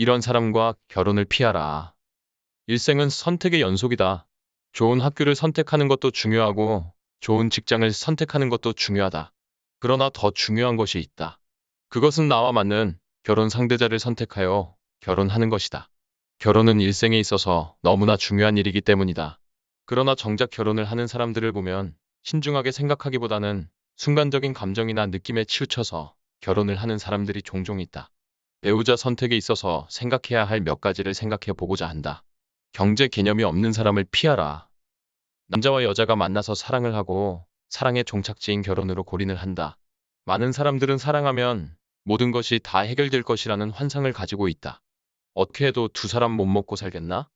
이런 사람과 결혼을 피하라. 일생은 선택의 연속이다. 좋은 학교를 선택하는 것도 중요하고 좋은 직장을 선택하는 것도 중요하다. 그러나 더 중요한 것이 있다. 그것은 나와 맞는 결혼 상대자를 선택하여 결혼하는 것이다. 결혼은 일생에 있어서 너무나 중요한 일이기 때문이다. 그러나 정작 결혼을 하는 사람들을 보면 신중하게 생각하기보다는 순간적인 감정이나 느낌에 치우쳐서 결혼을 하는 사람들이 종종 있다. 배우자 선택에 있어서 생각해야 할 몇 가지를 생각해 보고자 한다. 경제 개념이 없는 사람을 피하라. 남자와 여자가 만나서 사랑을 하고 사랑의 종착지인 결혼으로 골인을 한다. 많은 사람들은 사랑하면 모든 것이 다 해결될 것이라는 환상을 가지고 있다. 어떻게 해도 두 사람 못 먹고 살겠나?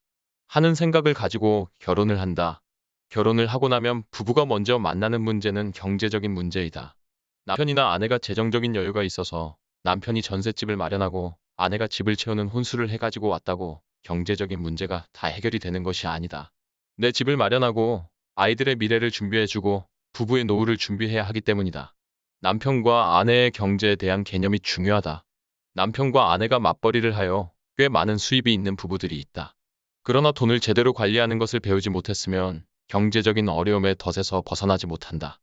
하는 생각을 가지고 결혼을 한다. 결혼을 하고 나면 부부가 먼저 만나는 문제는 경제적인 문제이다. 남편이나 아내가 재정적인 여유가 있어서 남편이 전셋집을 마련하고 아내가 집을 채우는 혼수를 해가지고 왔다고 경제적인 문제가 다 해결이 되는 것이 아니다. 내 집을 마련하고 아이들의 미래를 준비해주고 부부의 노후를 준비해야 하기 때문이다. 남편과 아내의 경제에 대한 개념이 중요하다. 남편과 아내가 맞벌이를 하여 꽤 많은 수입이 있는 부부들이 있다. 그러나 돈을 제대로 관리하는 것을 배우지 못했으면 경제적인 어려움의 덫에서 벗어나지 못한다.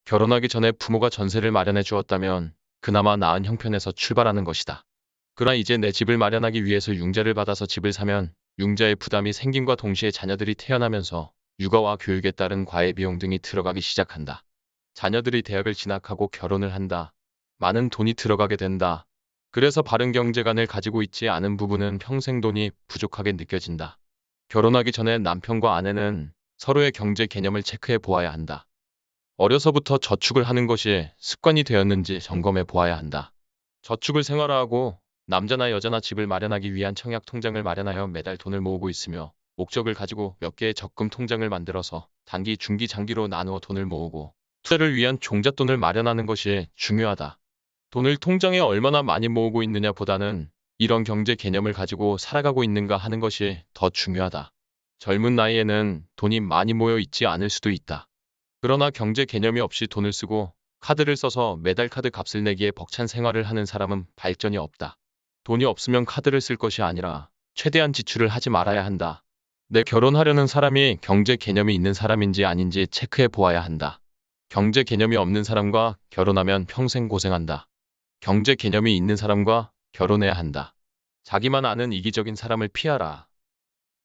결혼하기 전에 부모가 전세를 마련해 주었다면 그나마 나은 형편에서 출발하는 것이다. 그러나 이제 내 집을 마련하기 위해서 융자를 받아서 집을 사면 융자의 부담이 생김과 동시에 자녀들이 태어나면서 육아와 교육에 따른 과외 비용 등이 들어가기 시작한다. 자녀들이 대학을 진학하고 결혼을 한다. 많은 돈이 들어가게 된다. 그래서 바른 경제관을 가지고 있지 않은 부부는 평생 돈이 부족하게 느껴진다. 결혼하기 전에 남편과 아내는 서로의 경제 개념을 체크해 보아야 한다. 어려서부터 저축을 하는 것이 습관이 되었는지 점검해 보아야 한다. 저축을 생활화하고 남자나 여자나 집을 마련하기 위한 청약 통장을 마련하여 매달 돈을 모으고 있으며 목적을 가지고 몇 개의 적금 통장을 만들어서 단기, 중기, 장기로 나누어 돈을 모으고 투자를 위한 종잣돈을 마련하는 것이 중요하다. 돈을 통장에 얼마나 많이 모으고 있느냐 보다는 이런 경제 개념을 가지고 살아가고 있는가 하는 것이 더 중요하다. 젊은 나이에는 돈이 많이 모여 있지 않을 수도 있다. 그러나 경제 개념이 없이 돈을 쓰고 카드를 써서 매달 카드 값을 내기에 벅찬 생활을 하는 사람은 발전이 없다. 돈이 없으면 카드를 쓸 것이 아니라 최대한 지출을 하지 말아야 한다. 내 결혼하려는 사람이 경제 개념이 있는 사람인지 아닌지 체크해 보아야 한다. 경제 개념이 없는 사람과 결혼하면 평생 고생한다. 경제 개념이 있는 사람과 결혼해야 한다. 자기만 아는 이기적인 사람을 피하라.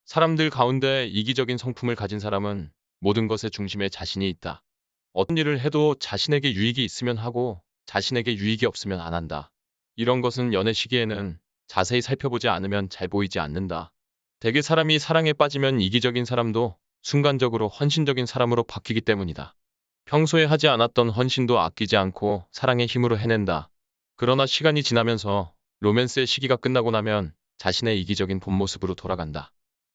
사람들 가운데 이기적인 성품을 가진 사람은 모든 것의 중심에 자신이 있다. 어떤 일을 해도 자신에게 유익이 있으면 하고 자신에게 유익이 없으면 안 한다. 이런 것은 연애 시기에는 자세히 살펴보지 않으면 잘 보이지 않는다. 대개 사람이 사랑에 빠지면 이기적인 사람도 순간적으로 헌신적인 사람으로 바뀌기 때문이다. 평소에 하지 않았던 헌신도 아끼지 않고 사랑의 힘으로 해낸다. 그러나 시간이 지나면서 로맨스의 시기가 끝나고 나면 자신의 이기적인 본 모습으로 돌아간다.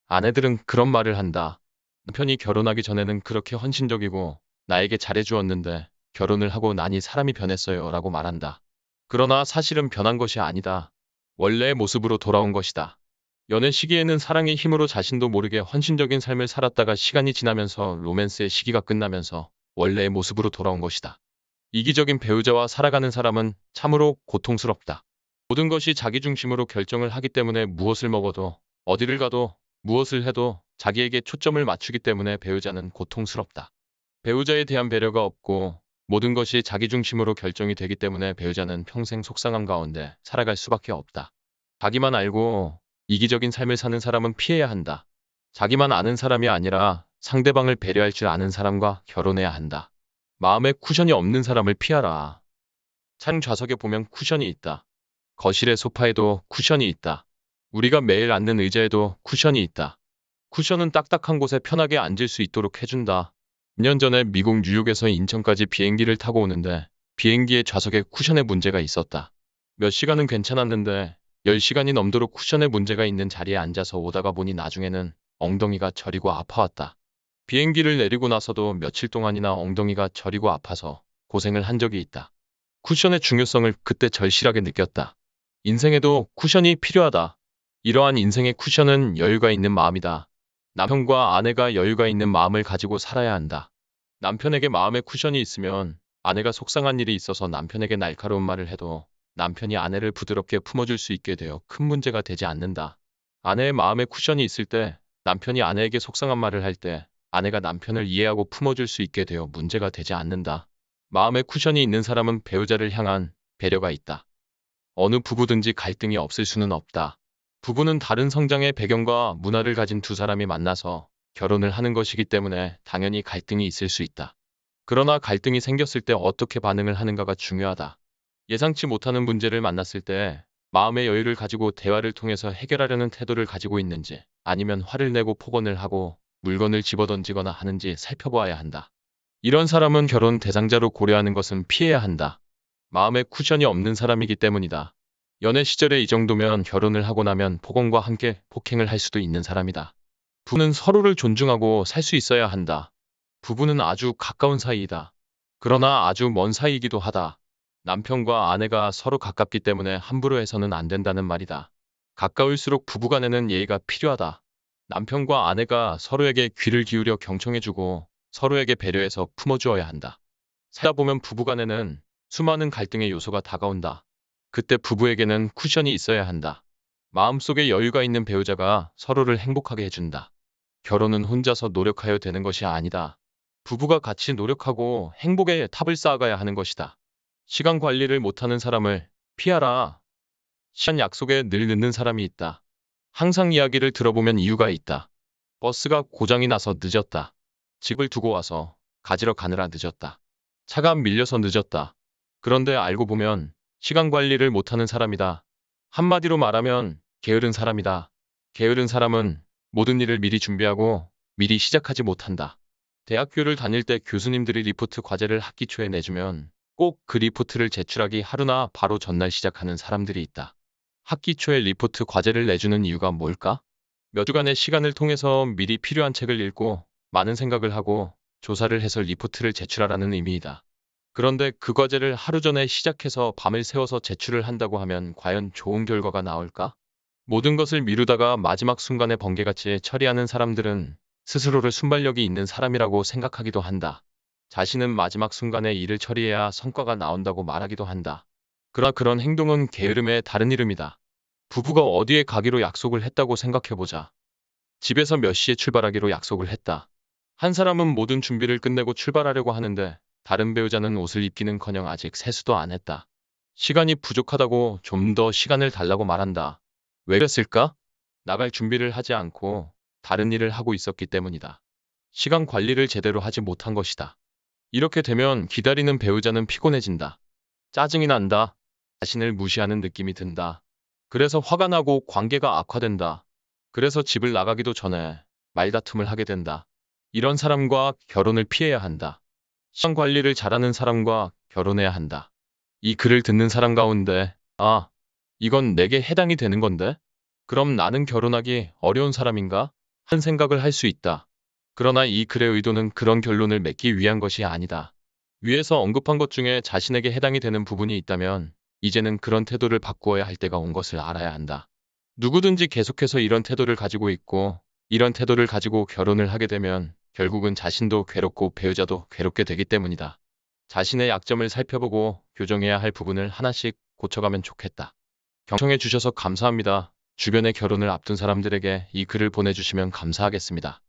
아내들은 그런 말을 한다. 남편이 결혼하기 전에는 그렇게 헌신적이고 나에게 잘해주었는데 결혼을 하고 나니 사람이 변했어요 라고 말한다. 그러나 사실은 변한 것이 아니다. 원래의 모습으로 돌아온 것이다. 연애 시기에는 사랑의 힘으로 자신도 모르게 헌신적인 삶을 살았다가 시간이 지나면서 로맨스의 시기가 끝나면서 원래의 모습으로 돌아온 것이다. 이기적인 배우자와 살아가는 사람은 참으로 고통스럽다. 모든 것이 자기 중심으로 결정을 하기 때문에 무엇을 먹어도 어디를 가도 무엇을 해도 자기에게 초점을 맞추기 때문에 배우자는 고통스럽다. 배우자에 대한 배려가 없고 모든 것이 자기 중심으로 결정이 되기 때문에 배우자는 평생 속상함 가운데 살아갈 수밖에 없다. 자기만 알고 이기적인 삶을 사는 사람은 피해야 한다. 자기만 아는 사람이 아니라 상대방을 배려할 줄 아는 사람과 결혼해야 한다. 마음에 쿠션이 없는 사람을 피하라. 차량 좌석에 보면 쿠션이 있다. 거실의 소파에도 쿠션이 있다. 우리가 매일 앉는 의자에도 쿠션이 있다. 쿠션은 딱딱한 곳에 편하게 앉을 수 있도록 해준다. 2년 전에 미국 뉴욕에서 인천까지 비행기를 타고 오는데 비행기의 좌석에 쿠션에 문제가 있었다. 몇 시간은 괜찮았는데 10시간이 넘도록 쿠션에 문제가 있는 자리에 앉아서 오다가 보니 나중에는 엉덩이가 저리고 아파왔다. 비행기를 내리고 나서도 며칠 동안이나 엉덩이가 저리고 아파서 고생을 한 적이 있다. 쿠션의 중요성을 그때 절실하게 느꼈다. 인생에도 쿠션이 필요하다. 이러한 인생의 쿠션은 여유가 있는 마음이다. 남편과 아내가 여유가 있는 마음을 가지고 살아야 한다. 남편에게 마음의 쿠션이 있으면 아내가 속상한 일이 있어서 남편에게 날카로운 말을 해도 남편이 아내를 부드럽게 품어줄 수 있게 되어 큰 문제가 되지 않는다. 아내의 마음에 쿠션이 있을 때, 남편이 아내에게 속상한 말을 할 때, 아내가 남편을 이해하고 품어줄 수 있게 되어 문제가 되지 않는다. 마음에 쿠션이 있는 사람은 배우자를 향한 배려가 있다. 어느 부부든지 갈등이 없을 수는 없다. 부부는 다른 성장의 배경과 문화를 가진 두 사람이 만나서 결혼을 하는 것이기 때문에 당연히 갈등이 있을 수 있다. 그러나 갈등이 생겼을 때 어떻게 반응을 하는가가 중요하다. 예상치 못하는 문제를 만났을 때 마음의 여유를 가지고 대화를 통해서 해결하려는 태도를 가지고 있는지, 아니면 화를 내고 폭언을 하고 물건을 집어던지거나 하는지 살펴보아야 한다. 이런 사람은 결혼 대상자로 고려하는 것은 피해야 한다. 마음에 쿠션이 없는 사람이기 때문이다. 연애 시절에 이 정도면 결혼을 하고 나면 폭언과 함께 폭행을 할 수도 있는 사람이다. 부부는 서로를 존중하고 살 수 있어야 한다. 부부는 아주 가까운 사이이다. 그러나 아주 먼 사이이기도 하다. 남편과 아내가 서로 가깝기 때문에 함부로 해서는 안 된다는 말이다. 가까울수록 부부간에는 예의가 필요하다. 남편과 아내가 서로에게 귀를 기울여 경청해주고 서로에게 배려해서 품어주어야 한다. 살다 보면 부부간에는 수많은 갈등의 요소가 다가온다. 그때 부부에게는 쿠션이 있어야 한다. 마음속에 여유가 있는 배우자가 서로를 행복하게 해준다. 결혼은 혼자서 노력하여 되는 것이 아니다. 부부가 같이 노력하고 행복의 탑을 쌓아가야 하는 것이다. 시간 관리를 못하는 사람을 피하라. 시간 약속에 늘 늦는 사람이 있다. 항상 이야기를 들어보면 이유가 있다. 버스가 고장이 나서 늦었다. 집을 두고 와서 가지러 가느라 늦었다. 차가 밀려서 늦었다. 그런데 알고 보면 시간 관리를 못하는 사람이다. 한마디로 말하면 게으른 사람이다. 게으른 사람은 모든 일을 미리 준비하고 미리 시작하지 못한다. 대학교를 다닐 때 교수님들이 리포트 과제를 학기 초에 내주면 꼭 그 리포트를 제출하기 하루나 바로 전날 시작하는 사람들이 있다. 학기 초에 리포트 과제를 내주는 이유가 뭘까? 몇 주간의 시간을 통해서 미리 필요한 책을 읽고 많은 생각을 하고 조사를 해서 리포트를 제출하라는 의미이다. 그런데 그 과제를 하루 전에 시작해서 밤을 새워서 제출을 한다고 하면 과연 좋은 결과가 나올까? 모든 것을 미루다가 마지막 순간에 번개같이 처리하는 사람들은 스스로를 순발력이 있는 사람이라고 생각하기도 한다. 자신은 마지막 순간에 일을 처리해야 성과가 나온다고 말하기도 한다. 그러나 그런 행동은 게으름의 다른 이름이다. 부부가 어디에 가기로 약속을 했다고 생각해보자. 집에서 몇 시에 출발하기로 약속을 했다. 한 사람은 모든 준비를 끝내고 출발하려고 하는데 다른 배우자는 옷을 입기는커녕 아직 세수도 안 했다. 시간이 부족하다고 좀 더 시간을 달라고 말한다. 왜 그랬을까? 나갈 준비를 하지 않고 다른 일을 하고 있었기 때문이다. 시간 관리를 제대로 하지 못한 것이다. 이렇게 되면 기다리는 배우자는 피곤해진다. 짜증이 난다. 자신을 무시하는 느낌이 든다. 그래서 화가 나고 관계가 악화된다. 그래서 집을 나가기도 전에 말다툼을 하게 된다. 이런 사람과 결혼을 피해야 한다. 시간 관리를 잘하는 사람과 결혼해야 한다. 이 글을 듣는 사람 가운데, 아, 이건 내게 해당이 되는 건데? 그럼 나는 결혼하기 어려운 사람인가? 한 생각을 할 수 있다. 그러나 이 글의 의도는 그런 결론을 맺기 위한 것이 아니다. 위에서 언급한 것 중에 자신에게 해당이 되는 부분이 있다면 이제는 그런 태도를 바꾸어야 할 때가 온 것을 알아야 한다. 누구든지 계속해서 이런 태도를 가지고 있고 이런 태도를 가지고 결혼을 하게 되면 결국은 자신도 괴롭고 배우자도 괴롭게 되기 때문이다. 자신의 약점을 살펴보고 교정해야 할 부분을 하나씩 고쳐가면 좋겠다. 경청해 주셔서 감사합니다. 주변에 결혼을 앞둔 사람들에게 이 글을 보내주시면 감사하겠습니다.